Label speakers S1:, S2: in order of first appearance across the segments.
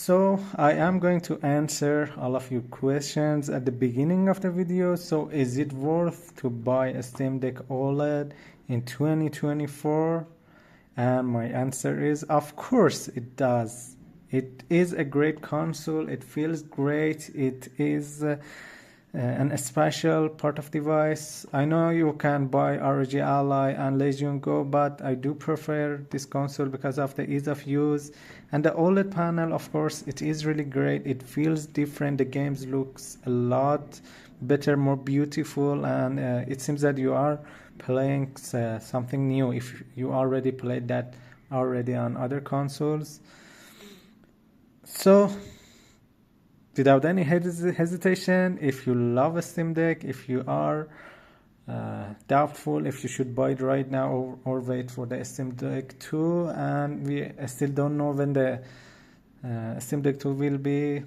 S1: So I am going to answer all of your questions at the beginning of the video. So is it worth to buy a Steam Deck OLED in 2024? And my answer is, of course it does. It is a great console. It feels great. It is a special part of device. I know you can buy ROG Ally and Legion Go, but I do prefer this console because of the ease of use. And the OLED panel, of course, it is really great. It feels different. The games looks a lot better, more beautiful, and it seems that you are playing something new if you already played that already on other consoles. So without any hesitation, if you love a Steam Deck, if you are doubtful if you should buy it right now or wait for the Steam Deck 2, and we still don't know when the Steam Deck 2 will be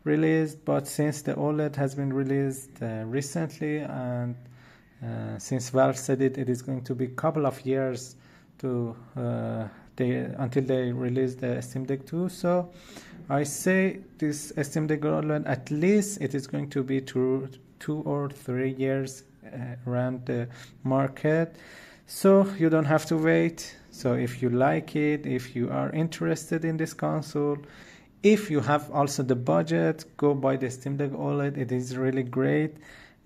S1: released, but since the OLED has been released recently, and since Valve said it is going to be a couple of years to until they release the Steam Deck 2, so I say this Steam Deck OLED, at least it is going to be 2 or 3 years around the market, so you don't have to wait. So if you like it, if you are interested in this console, if you have also the budget, go buy the Steam Deck OLED. It is really great.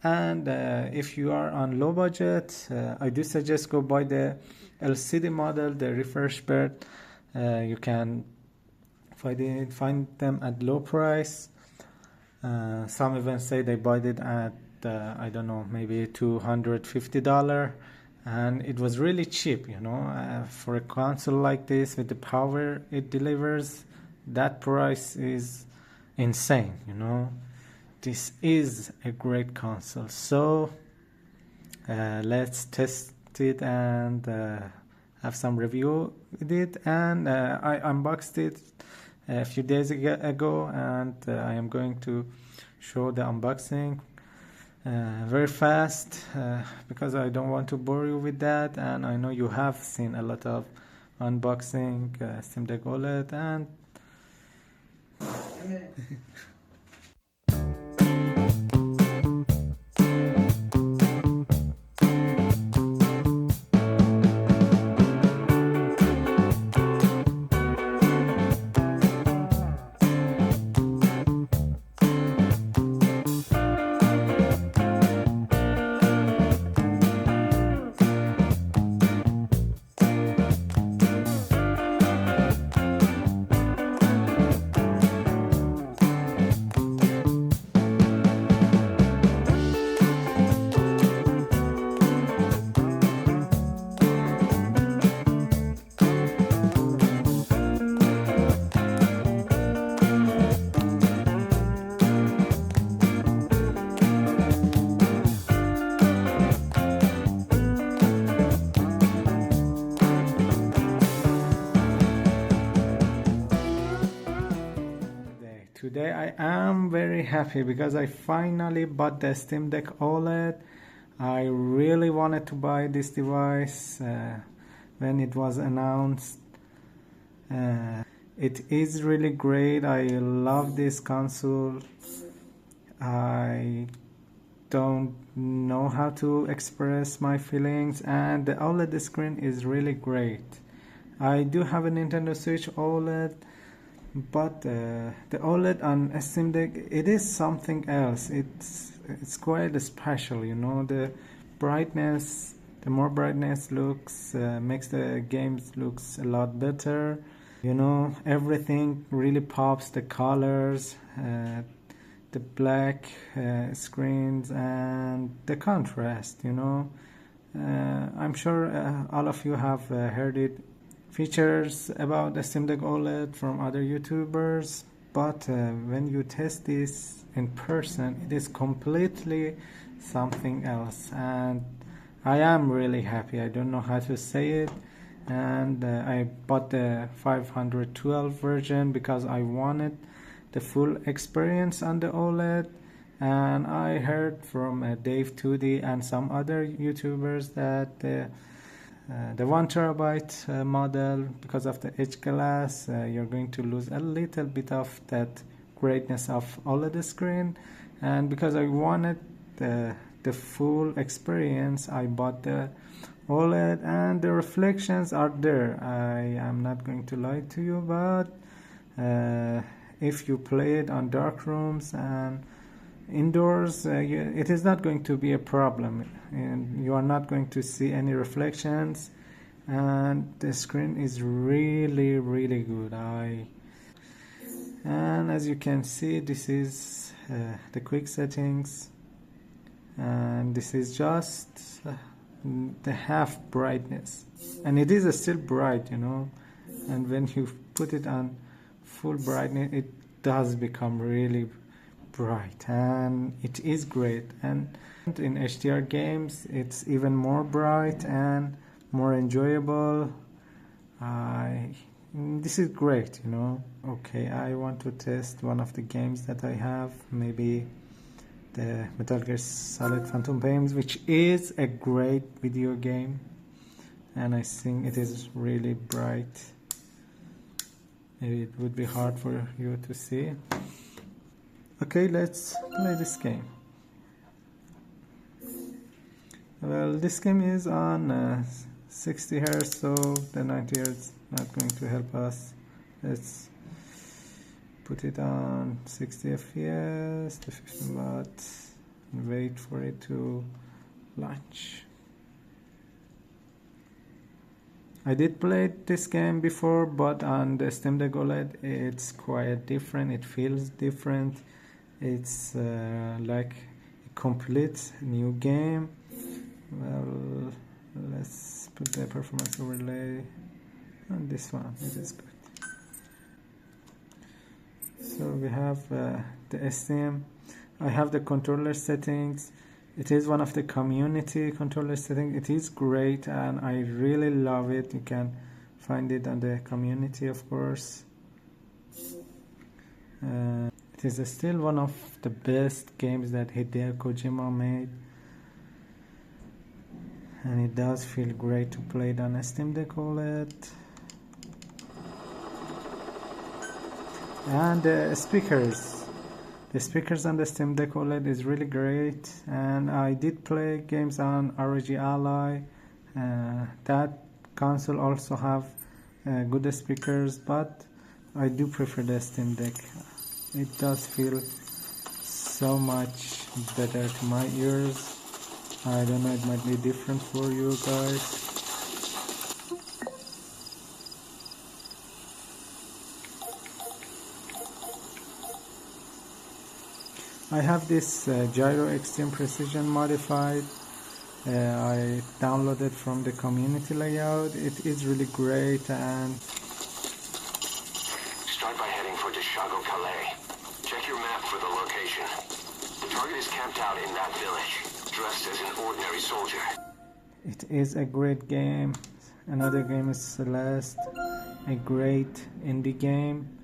S1: And if you are on low budget, I do suggest go buy the LCD model, the refresh bird. You can find them at low price. Some even say they bought it at I don't know, maybe $250, and it was really cheap, for a console like this with the power it delivers. That price is insane, This is a great console. So let's test it and have some review with it. And I unboxed it a few days ago, and I am going to show the unboxing very fast because I don't want to bore you with that, and I know you have seen a lot of unboxing Steam Deck OLED, and today I am very happy because I finally bought the Steam Deck OLED. I really wanted to buy this device when it was announced. It is really great. I love this console. I don't know how to express my feelings, and the OLED screen is really great. I do have a Nintendo Switch OLED, but the OLED on Steam Deck, it is something else. It's quite special, the brightness, the more brightness looks makes the games looks a lot better. Everything really pops, the colors, the black screens, and the contrast. I'm sure all of you have heard features about the Steam Deck OLED from other YouTubers, but when you test this in person, it is completely something else, and I am really happy. I don't know how to say it, and I bought the 512 version because I wanted the full experience on the OLED, and I heard from Dave 2D and some other YouTubers that the 1 terabyte model. Because of the edge glass, you're going to lose a little bit of that greatness of OLED screen, and because I wanted the full experience, I bought the OLED, and the reflections are there. I am not going to lie to you, but if you play it on dark rooms and indoors, it is not going to be a problem, and you are not going to see any reflections, and the screen is really good. And as you can see, this is the quick settings, and this is just the half brightness, and it is still bright, you know, and when you put it on full brightness, it does become really bright, and it is great. And in HDR games, it's even more bright and more enjoyable. This is great, you know. Okay, I want to test one of the games that I have, maybe the Metal Gear Solid Phantom Pain, which is a great video game, and I think it is really bright. Maybe it would be hard for you to see. Okay, let's play this game. Well, this game is on 60 Hz, so the 90 Hz not going to help us. Let's put it on 60 FPS, the 15 watts, and wait for it to launch. I did play this game before, but on the Steam Deck OLED it's quite different. It feels different. It's like a complete new game. Well, let's put the performance overlay on this one. It is good. So we have the STM. I have the controller settings. It is one of the community controller settings. It is great, and I really love it. You can find it on the community, of course. It is still one of the best games that Hideo Kojima made, and it does feel great to play it on a Steam Deck OLED. And the speakers on the Steam Deck OLED is really great, and I did play games on ROG Ally. That console also have good speakers, but I do prefer the Steam Deck. It does feel so much better to my ears. I don't know, it might be different for you guys. I have this Gyro Extreme Precision modified. I downloaded from the community layout. It is really great, and
S2: start by heading for Deshago Calais. Check your map for the location. The target is camped out in that village, dressed as an ordinary soldier.
S1: It is a great game. Another game is Celeste, a great indie game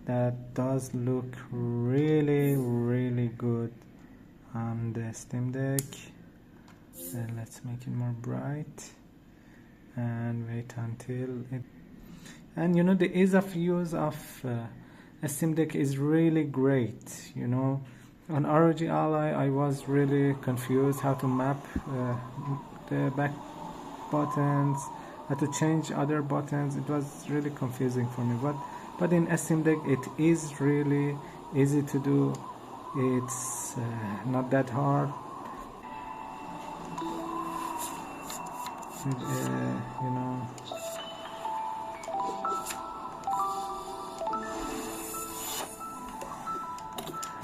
S1: that does look really good on the Steam Deck. Let's make it more bright and wait until it. And you know, the ease of use of a Steam Deck is really great. You know, on ROG Ally I was really confused how to map the back buttons, how to change other buttons. It was really confusing for me, but in Steam Deck it is really easy to do. It's not that hard. You know,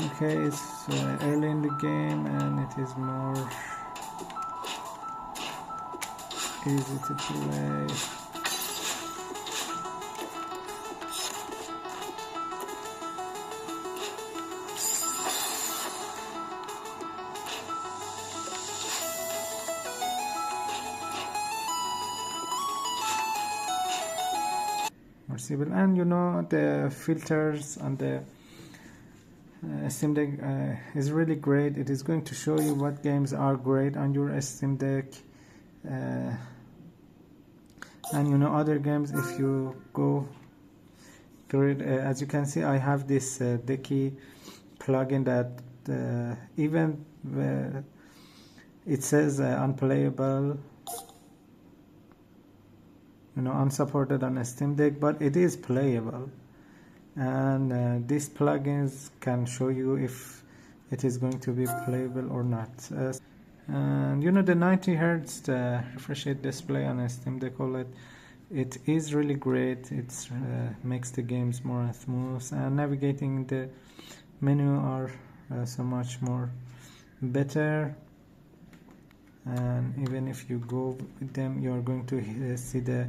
S1: okay, it's early in the game and it is more easy to play. And you know, the filters on the Steam Deck is really great. It is going to show you what games are great on your Steam Deck. And you know, other games, if you go through it, as you can see, I have this Decky plugin that even it says unplayable, you know, unsupported on a Steam Deck, but it is playable. And these plugins can show you if it is going to be playable or not. And you know, the 90 Hertz refresh rate display on a Steam Deck OLED, it is really great. It makes the games more smooth, and navigating the menu are so much more better. And even if you go with them, you're going to see the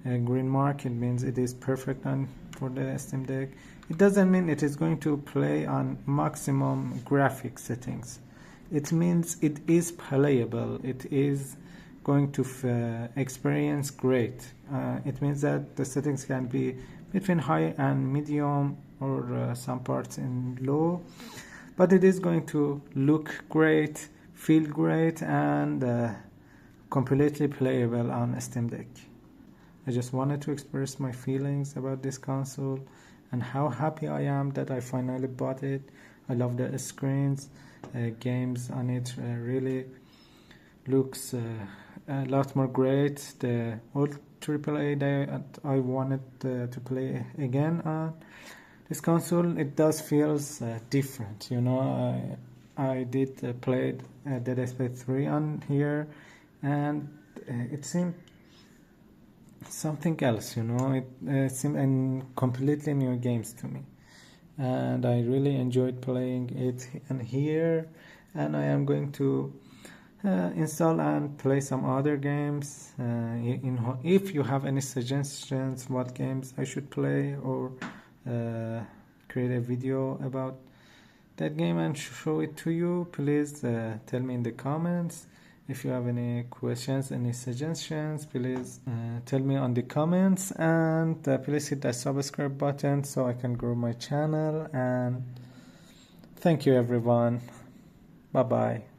S1: green mark. It means it is perfect on for the Steam Deck. It doesn't mean it is going to play on maximum graphic settings. It means it is playable. It is going to experience great. It means that the settings can be between high and medium, or some parts in low, but it is going to look great, feel great, and completely playable on Steam Deck. I just wanted to express my feelings about this console and how happy I am that I finally bought it. I love the screens, games on it really looks a lot more great. The old AAA that I wanted to play again on this console, it does feels different, you know. I did play Dead Space 3 on here, and it seemed something else, you know. It seemed a completely new games to me, and I really enjoyed playing it and here. And I am going to install and play some other games. If you have any suggestions what games I should play, or create a video about that game and show it to you, please tell me in the comments. If you have any questions, any suggestions, please tell me on the comments, and please hit that subscribe button so I can grow my channel. And thank you everyone. Bye bye.